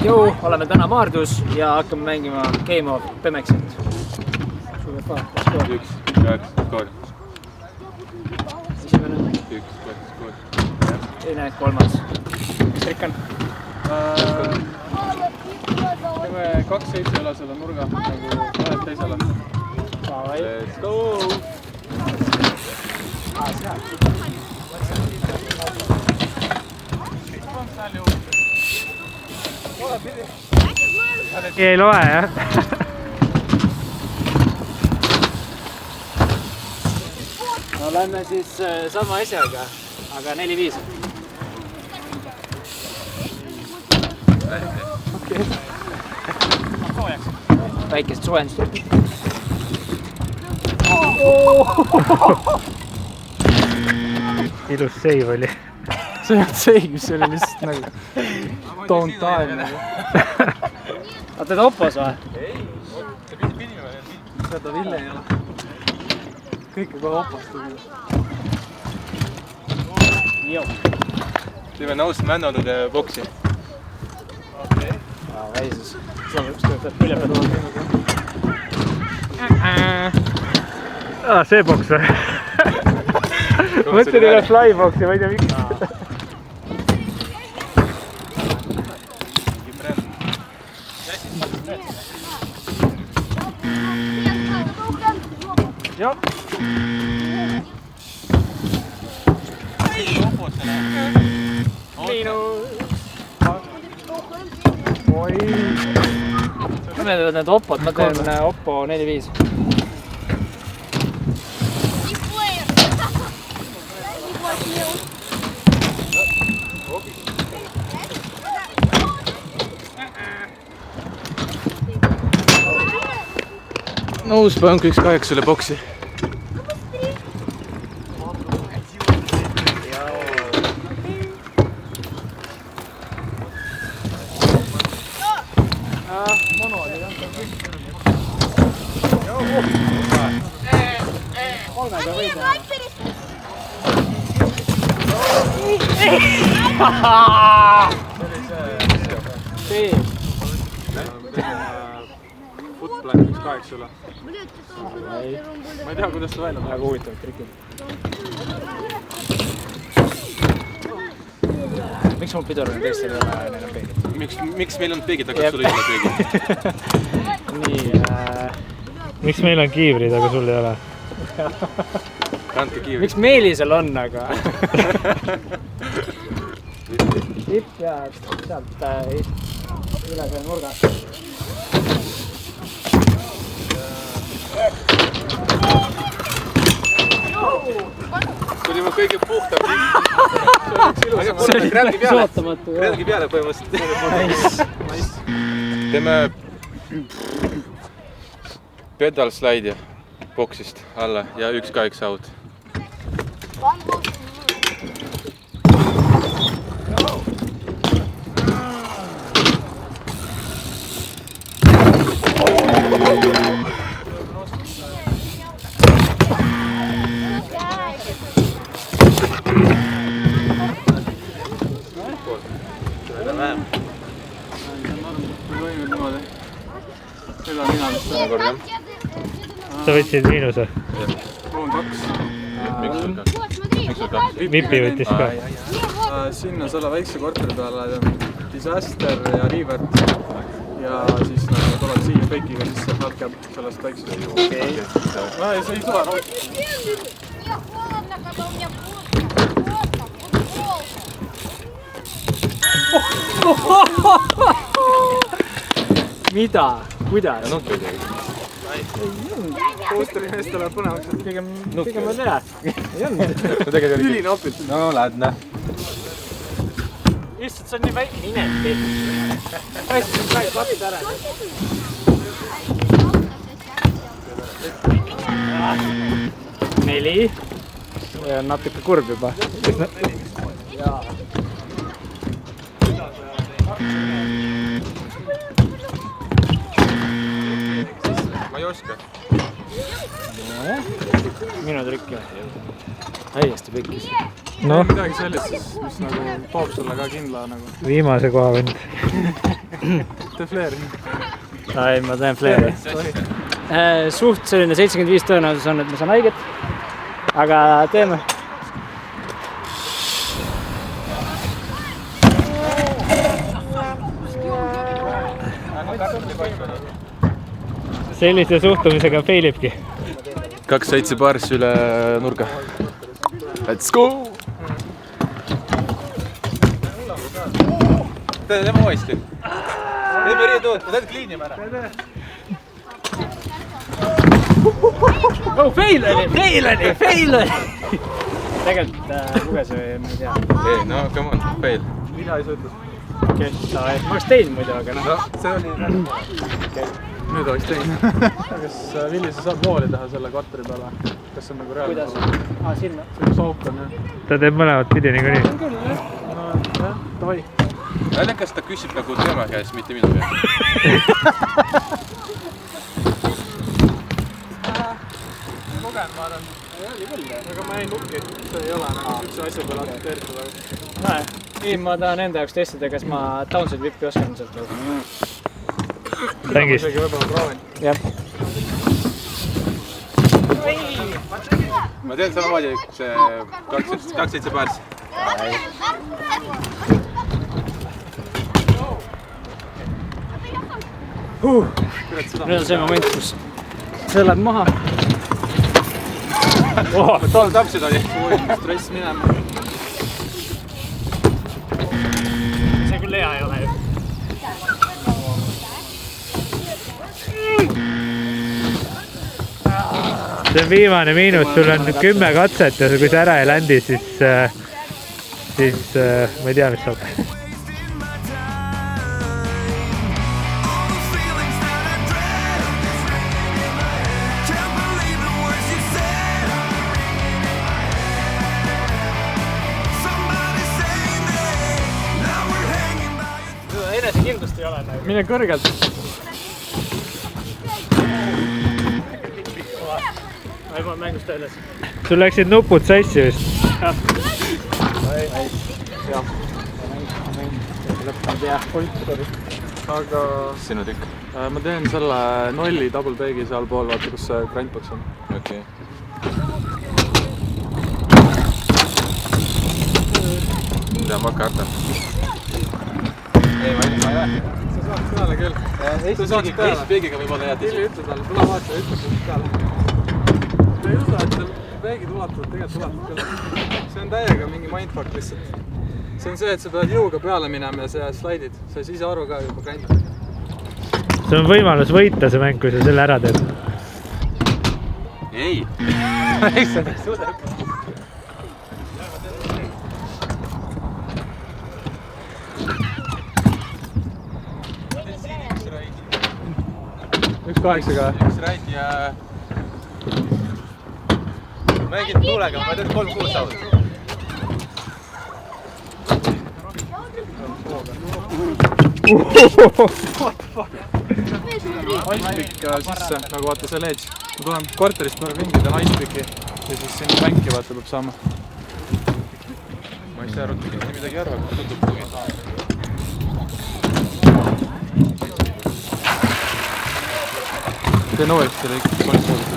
Joo, oleme täna Maardus ja hakkame mängima Game of Pemexit. 1, 2, skoor. Esimene. 1, 2, skoor. Teine, kolmas. Mis trikk on? Teeme 2-7 üle selle nurga, nagu ühelt teisele. Let's go! Ei loe, jah? No lähme siis sama asjaga, aga 4-5. Okay. Väikest soojendust. Ilus seiv oli. See ei olnud seiv, see oli lihtsalt nagu don't time nagu. Aga teed opos või? Ei, see pidi minema. Seda Ville ei ole. Kõike kohe opos tuli. Joo. Teeme nõust männanud boksi. Väisus. Külje peal tuua. See boks või? Mõtlen üle flyboxi, ma ei tea miks. Joo. Kui me teevad need Oppod, ma teen Oppo 4-5. Nõus pank 1-8 üle boksi. Footplank 1-8 üle. Ma ei tea, kuidas see välja on. Väga huvitav trikid. Miks mul pidur on teistel ei ole neil on peegid? Miks meil on peegid, aga sul ei ole peegid? Nii, Miks meil on kiivrid, aga sul ei ole? Kandke kiivrid. miks Meelisel on, aga? Tipp ja sealt üle selle nurga. Tuli mu kõige puhtam. See oli sootamatu. Krälgi peale põhimõtteliselt. Teeme pedal slide boksist alla ja 1-8 out. Sa võtsid miinuse? Mul on 2. Vipi võttis ka? Sinna selle väikse korteri peale Disaster ja Rivert ja siis nagu tuleb siia fake'iga sisse hardcap sellest väiksest. Okei. See ei tule. Mida? Kuidas? Poosteri meestel on põnevaks, et Pigem ma tea. Ei olnud. üline opit. No lädne. Lihtsalt see on nii väike inet. Hästi sai kapid ära. Neli. See on natuke kurb juba. Ma ei oska. Minu trikk jah. Täiesti pekkis. Noh, midagi sellist, mis nagu toob sulle ka kindla nagu. viimase koha vend. tee flare'i. Ei, ma teen flare'i. Suht selline 75 tõenäosus on, et ma saan haiget. Aga teeme. Sellise suhtumisega failibki. 2-7 bars üle nurga. Let's go! Teeme uuesti. Teeme riiduud, teed kliinima ära. Oh, fail oli! Tegelikult luges või ma ei tea. Ei, no come on, fail. Mida ei sa ütled? Okay. Ma oleks teinud muidu, aga noh. No, see oli okay. Nüüd oleks teinud. Kas Villi, sa saad vooli teha selle kvartali peale? Kas see on nagu reaalne? Kuidas? Sinna. See on souk on jah. Ta teeb mõlemat pidi niikuinii. On küll jah. No jah, davai. Välja, kas ta küsib nagu tema käes, mitte minu käes? Lugen, ma arvan. Aga ma ei nukki, see ei ole nagu üldse asja peale adapteeritud. Ei, ma tahan enda jaoks testida, kas ma downside vippi oskan sealt. Tängist. Isegi võib-olla proovin. Jah. Ma tean samamoodi, see 2-7 bars. Nüüd on see moment, kus see läheb maha. Tol täpselt oli. Stress minema. See küll hea ei ole ju. See on viimane miinus, sul on 10 katset ja kui sa ära ei ländi, siis ma ei tea, mis saab. Enesekindlust ei ole nagu. Mine kõrgelt. Ma juba mängust väljas. Sul läksid nupud sassi vist. Jah. Lõppenud jah. Aga Sinu tükk. ma teen selle nolli double bag'i seal pool, vaata kus see grindbox on. Okei. Mida ma hakka? Ei, ma ei lähe. Sa saad peale küll. Sa saad peale. Peegiga võib-olla jääd Tilli ütle talle, tule vaata, ütle sul peale. Ta ei usu, et seal peegid ulatuvad, tegelikult ulatuvad küll. See on täiega mingi mindfuck lihtsalt. See on see, et sa pead jõuga peale minema ja sa slaidid. Sa ei saa ise aru ka juba grindad. Sul on võimalus võita see mäng, kui sa selle ära teed. Ei! Üks 8 ka. Üks raid ja... Mängin tuulega, ma teed 3-6 saavad. Icepik sisse, nagu vaata see ledge. Ma tulen korterist peale ringi, teen Icepiki ja siis sinna bänki vaata peab saama. Ma ei saa aru, et midagi arva, kui tundub kugi. Teen uuesti lõik, 3 poolest.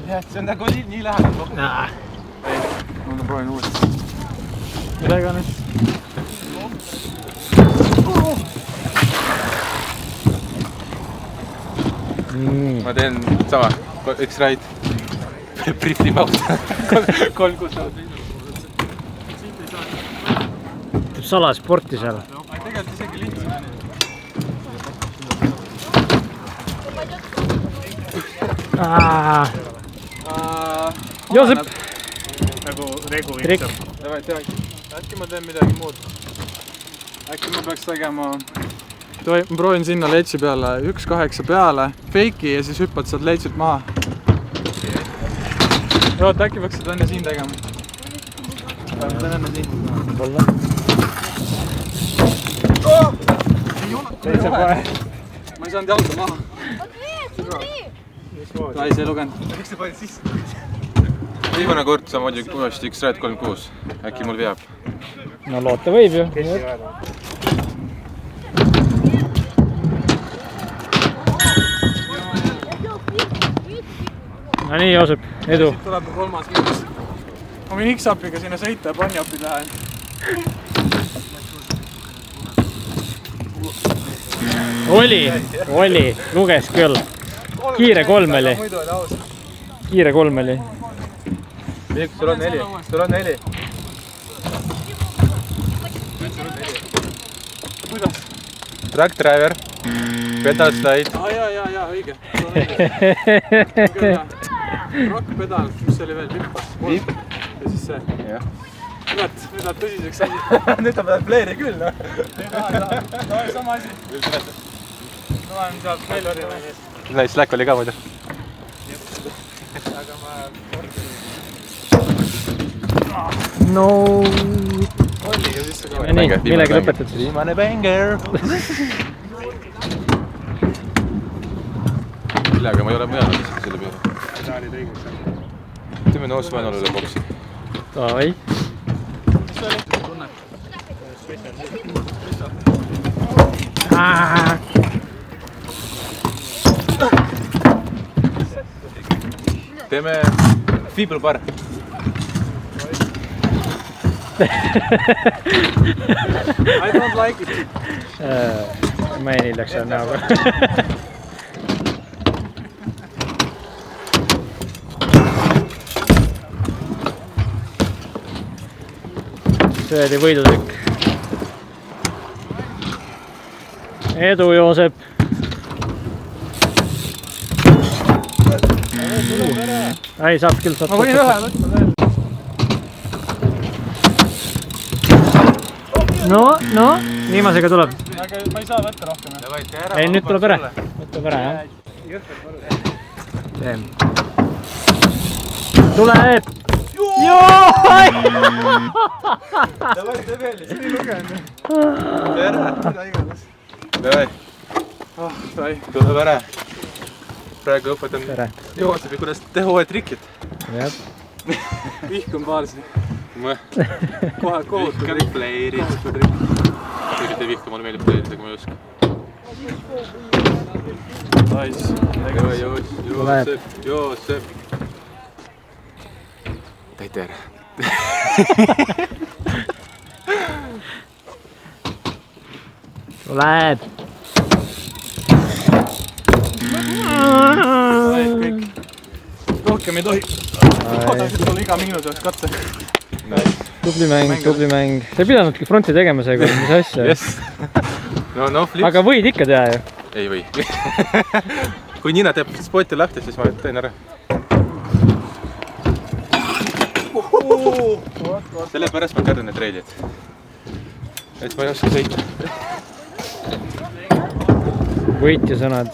Jah, see on nagu nii lähedal kokku. Ma proovin uuesti. Mida iganes. Ma teen sama, üks raid. Prifli maut. 3-6 saavad. Teeb salasporti seal. Tegelikult isegi lihtsam. Joosep! Nagu regu Trikk. Äkki ma teen midagi muud. Äkki ma peaks tegema... Ma proovin sinna ledge'i peale, 1-8 peale, fake'i ja siis hüppad sealt ledge'ilt maha. Oota, äkki peaks seda enne siin tegema. Teen enne siin. Võib-olla. Ma ei saanud jalga maha. Ta ei lugenud. Miks sa panid sisse? Viimane kord samamoodi uuesti üks raid 3-6. Äkki mul veab. no loota võib ju. No nii, Joosep, edu. Siit tuleb 3. miinus. Ma võin X-Upiga sinna sõita ja Bunny-Upid lähen. Oli, luges küll. Kiire 3 oli. Muidu oli aus. Kiire 3 oli. Sul on 4. Kuidas? Track driver, pedal slide. Jaa, õige. Rock pedal, mis oli veel? Vipp. Ja siis see. Nüüd läheb tõsiseks asi. Nüüd on peal playeri küll, noh. Ei, sama asi. Olen sealt Taylori ees. Näis, Slack oli ka muidu. Aga ma... No. Olliga sisse kohe. Nii, millega lõpetad siis? Viimane banger. Millega ma ei ole mõelnud selle peale. Teeme noos Vanol üle boksi. Davai. Mis sa elektrit tunned? Teeme Feeble bar. I don't like it. Ma ei nii läks seal näoga. See oli võidutükk. Edu, Joosep. Ei, saab küll. Ma võin ühe võtta veel. No, viimasega tuleb. Aga ma ei saa võtta rohkem. Ei, nüüd tuleb ära. Nüüd tuleb ära, jah. Teem. Tuleb! Jooi! Davai, tee veel, see oli lugenud. Tere! Mida iganes. Davai, Sai. tuleb ära. Praegu õpetan Tere. Joosepi, kuidas teha uue trikid. Jah. Vihkun paarsi. Kohe kohutad Kõik playrid. Tegelikult ei vihka, mulle meeldib playrid, aga ma ei oska. Nice. Joosep. Täite ära. Tuleb! Kõik. Rohkem ei tohi. Odasid sulle iga miinus oleks katse. Tubli mäng. Sa ei pidanudki fronti tegema seega, mis asja. Yes. No flips. Aga võid ikka teha ju. Ei või. Kui Nina teeb spoti lahti, siis ma teen ära. Sellepärast ma kardan need reilid. Et ma ei oska sõita. Võitja sõnad.